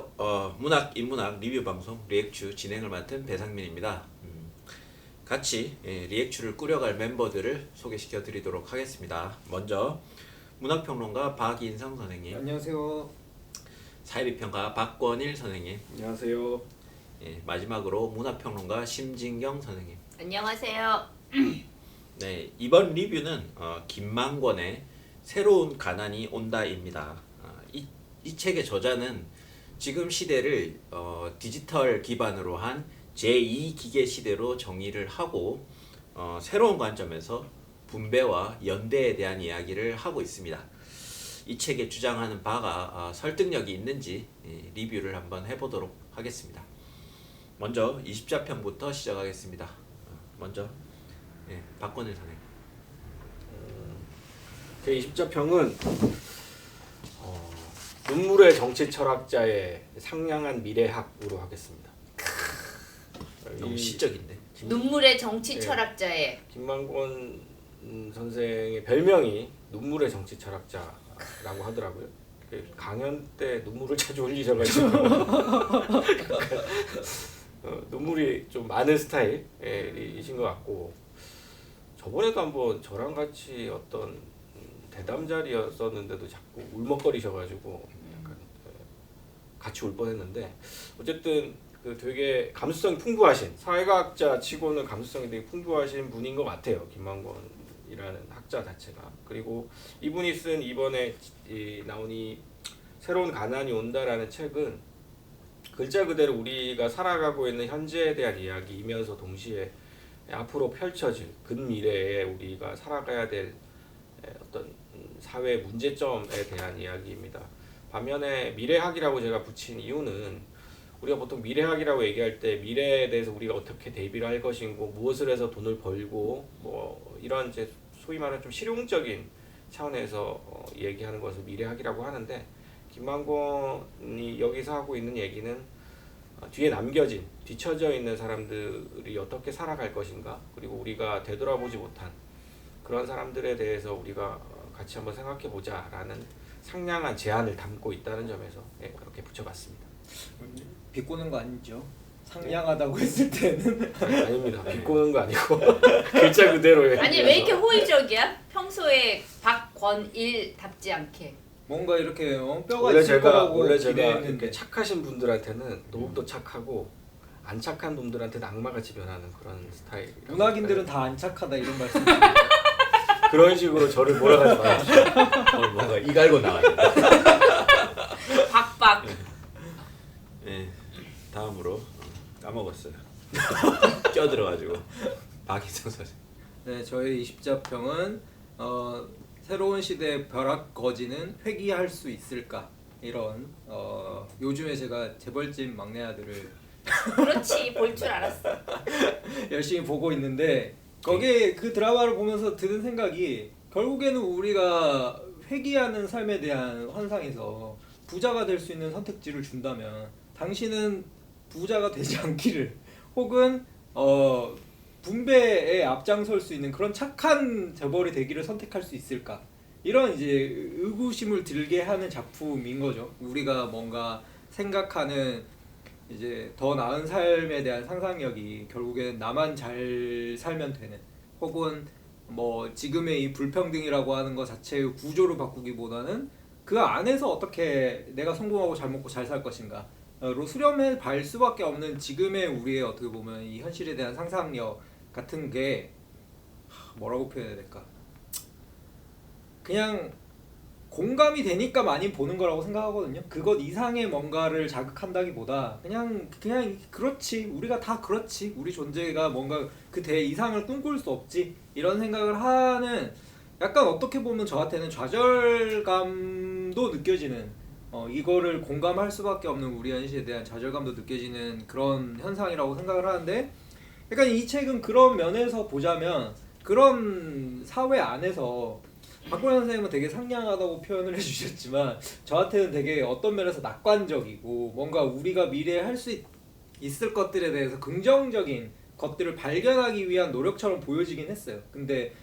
안녕하세요. 문학, 인문학 리뷰 방송 리액추 진행을 맡은 배상민입니다. 같이 리액추를 꾸려갈 멤버들을 소개시켜 드리도록 하겠습니다. 먼저 문학평론가 박인성 선생님, 안녕하세요. 사회비평가 박권일 선생님, 안녕하세요. 마지막으로 문학평론가 심진경 선생님. 안녕하세요. 네, 이번 리뷰는 김만권의 새로운 가난이 온다입니다. 이 책의 저자는 지금 시대를 디지털 기반으로 한 제2기계 시대로 정의를 하고 새로운 관점에서 분배와 연대에 대한 이야기를 하고 있습니다. 이 책에 주장하는 바가 설득력이 있는지 리뷰를 한번 해보도록 하겠습니다. 먼저 20자평부터 시작하겠습니다. 먼저 박권일 선생님. 제 20자평은 눈물의 정치 철학자의 상냥한 미래학으로 하겠습니다. 너무 시적인데. 눈물의 정치 네. 철학자의 김만권 선생의 별명이 눈물의 정치 철학자라고 하더라고요. 강연 때 눈물을 자주 흘리셔가지고 눈물이 좀 많은 스타일이신 것 같고, 저번에도 한번 저랑 같이 어떤 대담 자리였었는데도 자꾸 울먹거리셔가지고 약간 같이 울 뻔했는데, 어쨌든 그 되게 감수성이 풍부하신, 사회과학자 치고는 감수성이 되게 풍부하신 분인 것 같아요, 김만권이라는 학자 자체가. 그리고 이분이 쓴 이번에 나온 이 새로운 가난이 온다라는 책은 글자 그대로 우리가 살아가고 있는 현재에 대한 이야기이면서 동시에 앞으로 펼쳐질 근미래에 우리가 살아가야 될 어떤 사회 문제점에 대한 이야기입니다. 반면에 미래학이라고 제가 붙인 이유는, 우리가 보통 미래학이라고 얘기할 때 미래에 대해서 우리가 어떻게 대비를 할 것이고 무엇을 해서 돈을 벌고 뭐 이런 이제 소위 말하는 좀 실용적인 차원에서 얘기하는 것을 미래학이라고 하는데, 김만권이 여기서 하고 있는 얘기는 뒤에 남겨진, 뒤처져 있는 사람들이 어떻게 살아갈 것인가, 그리고 우리가 되돌아보지 못한 그런 사람들에 대해서 우리가 같이 한번 생각해 보자라는 상냥한 제안을 담고 있다는 점에서 그렇게 붙여봤습니다. 비꼬는 거 아니죠? 상냥하다고 했을 때는 아닙니다. 비꼬는 거 아니고 글자 그대로의. 아니 왜 이렇게 호의적이야? 평소에 박권일답지 않게. 뭔가 이렇게 뼈가 원래 있을 제가 거라고 원래 제가 이렇게 기대했는데 착하신 분들한테는 더욱더 착하고, 안 착한 놈들한테는 악마같이 변하는 그런 스타일. 문학인들은 다 안 착하다 이런 말씀. 그런 식으로 저를 몰아가지 마십시오. 뭔가 이 갈고 나와야 돼. 박박. 다음으로 까먹었어요. 껴들어가지고 박인성 선생님. 네, 저의 20자평은 새로운 시대의 벼락 거지는 회귀할 수 있을까, 이런 요즘에 제가 재벌집 막내 아들을 그렇지, 볼 줄 알았어. 열심히 보고 있는데, 거기에 그 드라마를 보면서 드는 생각이, 결국에는 우리가 회귀하는 삶에 대한 환상에서 부자가 될 수 있는 선택지를 준다면 당신은 부자가 되지 않기를, 혹은 분배에 앞장설 수 있는 그런 착한 재벌이 되기를 선택할 수 있을까, 이런 이제 의구심을 들게 하는 작품인 거죠. 우리가 뭔가 생각하는 이제 더 나은 삶에 대한 상상력이 결국엔 나만 잘 살면 되는, 혹은 뭐 지금의 이 불평등이라고 하는 것 자체의 구조를 바꾸기보다는 그 안에서 어떻게 내가 성공하고 잘 먹고 잘 살 것인가 로 수렴해 갈 수밖에 없는 지금의 우리의 어떻게 보면 이 현실에 대한 상상력 같은 게, 뭐라고 표현해야 될까, 그냥 공감이 되니까 많이 보는 거라고 생각하거든요. 그것 이상의 뭔가를 자극한다기보다 그냥 그렇지, 우리가 다 그렇지, 우리 존재가 뭔가 그 대 이상을 꿈꿀 수 없지, 이런 생각을 하는, 약간 어떻게 보면 저한테는 좌절감도 느껴지는, 이거를 공감할 수밖에 없는 우리 현실에 대한 좌절감도 느껴지는 그런 현상이라고 생각을 하는데, 약간 이 책은 그런 면에서 보자면, 그런 사회 안에서 박근혜 선생님은 되게 상냥하다고 표현을 해주셨지만, 저한테는 되게 어떤 면에서 낙관적이고, 뭔가 우리가 미래에 할 수 있을 것들에 대해서 긍정적인 것들을 발견하기 위한 노력처럼 보여지긴 했어요. 근데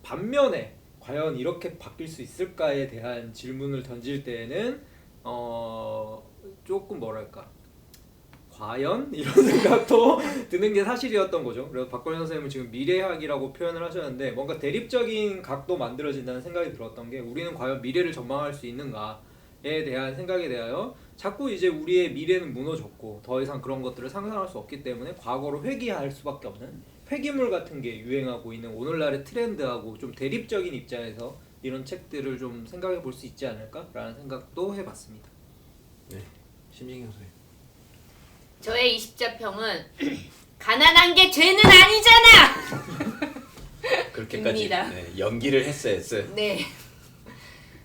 반면에 과연 이렇게 바뀔 수 있을까에 대한 질문을 던질 때에는 조금 뭐랄까 과연 이런 생각도 드는 게 사실이었던 거죠. 그래서 박건희 선생님은 지금 미래학이라고 표현을 하셨는데 뭔가 대립적인 각도 만들어진다는 생각이 들었던 게 우리는 과연 미래를 전망할 수 있는가에 대한 생각에 대하여 자꾸 이제 우리의 미래는 무너졌고 더 이상 그런 것들을 상상할 수 없기 때문에 과거로 회귀할 수밖에 없는 회귀물 같은 게 유행하고 있는 오늘날의 트렌드하고 좀 대립적인 입장에서 이런 책들을 좀 생각해 볼 수 있지 않을까라는 생각도 해봤습니다. 네, 심진경 선생님. 저의 20자평은 가난한 게 죄는 아니잖아. 그렇게까지 입니다. 네, 연기를 했어요. 네.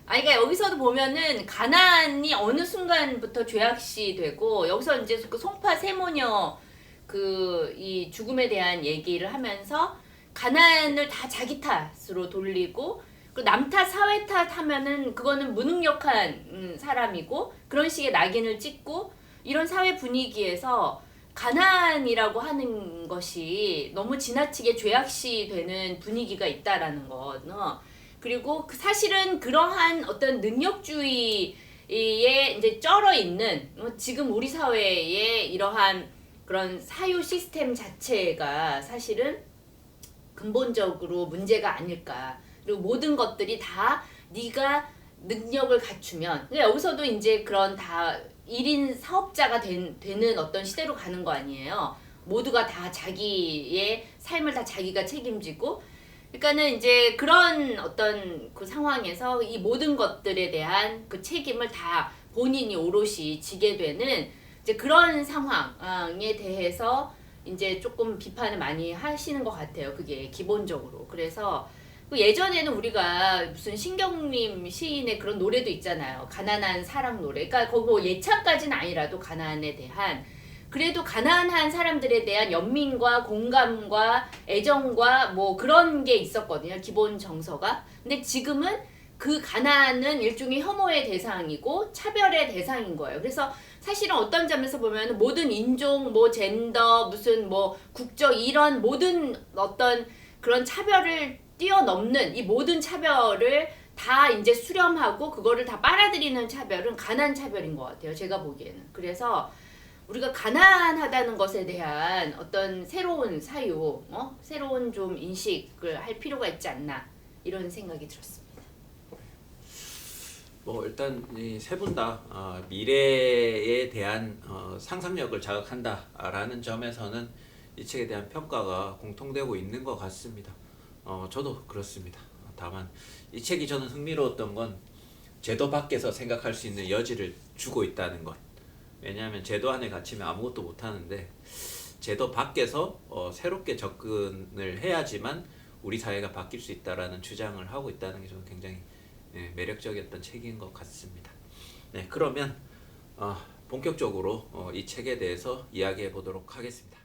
그러니까 여기서도 보면은 가난이 어느 순간부터 죄악시 되고 여기서 이제 그 송파 세모녀 그 이 죽음에 대한 얘기를 하면서 가난을 다 자기 탓으로 돌리고 그 남 탓, 사회 탓 하면은 그거는 무능력한 사람이고 그런 식의 낙인을 찍고 이런 사회 분위기에서 가난이라고 하는 것이 너무 지나치게 죄악시 되는 분위기가 있다라는 것. 그리고 사실은 그러한 어떤 능력주의에 이제 쩔어 있는 지금 우리 사회의 이러한 그런 사유 시스템 자체가 사실은 근본적으로 문제가 아닐까. 그리고 모든 것들이 다 네가 능력을 갖추면 여기서도 이제 그런 다 1인 사업자가 되는 어떤 시대로 가는 거 아니에요. 모두가 다 자기의 삶을 다 자기가 책임지고 그러니까는 이제 그런 어떤 그 상황에서 이 모든 것들에 대한 그 책임을 다 본인이 오롯이 지게 되는 이제 그런 상황에 대해서 이제 조금 비판을 많이 하시는 것 같아요. 그게 기본적으로. 그래서 예전에는 우리가 무슨 신경림 시인의 그런 노래도 있잖아요. 가난한 사랑 노래. 그러니까 거기 뭐 예찬까지는 아니라도 가난에 대한 그래도 가난한 사람들에 대한 연민과 공감과 애정과 뭐 그런 게 있었거든요. 기본 정서가. 근데 지금은 그 가난은 일종의 혐오의 대상이고 차별의 대상인 거예요. 그래서 사실은 어떤 점에서 보면 모든 인종, 뭐 젠더, 무슨 뭐 국적 이런 모든 어떤 그런 차별을 뛰어넘는 이 모든 차별을 다 이제 수렴하고 그거를 다 빨아들이는 차별은 가난 차별인 것 같아요. 제가 보기에는. 그래서 우리가 가난하다는 것에 대한 어떤 새로운 사유, 새로운 좀 인식을 할 필요가 있지 않나 이런 생각이 들었습니다. 뭐 일단 이 세 분 다 미래에 대한 상상력을 자극한다라는 점에서는 이 책에 대한 평가가 공통되고 있는 것 같습니다. 저도 그렇습니다. 다만 이 책이 저는 흥미로웠던 건 제도 밖에서 생각할 수 있는 여지를 주고 있다는 것. 왜냐하면 제도 안에 갇히면 아무것도 못하는데 제도 밖에서 새롭게 접근을 해야지만 우리 사회가 바뀔 수 있다라는 주장을 하고 있다는 게 저는 굉장히 매력적이었던 책인 것 같습니다. 네, 그러면 본격적으로 이 책에 대해서 이야기해 보도록 하겠습니다.